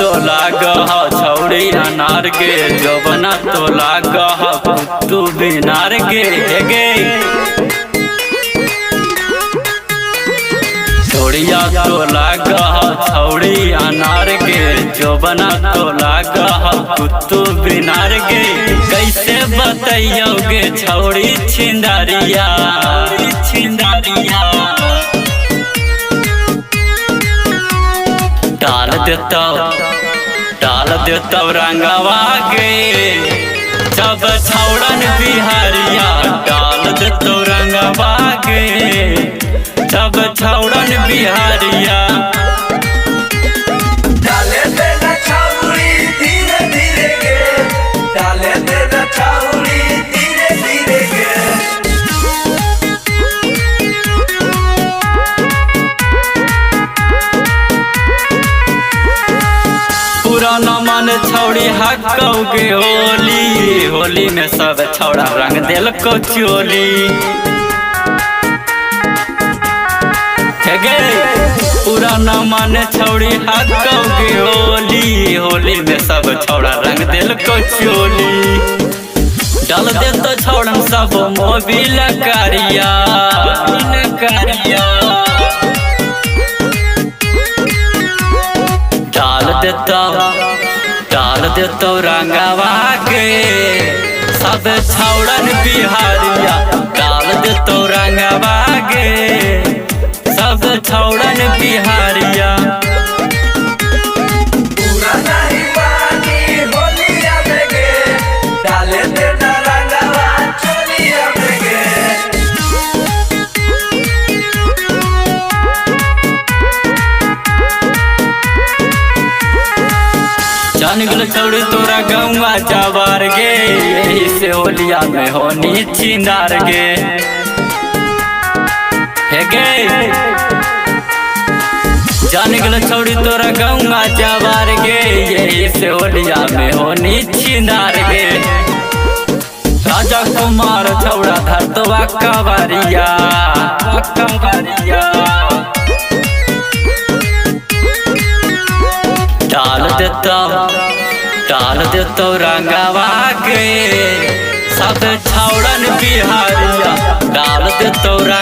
तो लाग छौड़ी अनार के जवना तो लाग तू बिनार के गे छोड़िया तो लाग छौड़ी अनार के जवना तो लाग तू बिनार के कैसे बतैयोगे छौड़ी छिंदारिया डाल देता रंगवा गे जब छौड़न बिहारिया डाल देता रंगवा गे जब छौड़न बिहारिया डाले देना छौड़ी धीरे धीरे गे डाले देना छौड़ी धीरे धीरे गे पुराना मन छौड़ी हकौगे होली में सब छौड़ा रंग दिल को चोली गे पुराना मन छौड़ी हकौगे होली में सब छौड़ा रंग दिल को चोली डाल दे तो छौड़न सब मोबिल करिया डाल देता रंगवा के सब छौड़न बिहारिया डाल देता रंगवा के सब छौड़न बिहारिया पूरा नहीं पानी होलिया में गे डाले देना रंगवा चोलिया में गे जान गल छौड़ी तोरा गौवा जवार गे यही से होलिया में होनी छिंदार गे हे गे जान गल छौड़ी तोरा गौवा जवार गे यही से होलिया में होनी छिंदार गे राजा कुमार छौड़ा धरतवा कवरिया डाल देता रंगवा के सब छौड़न बिहारिया डाल देता रंग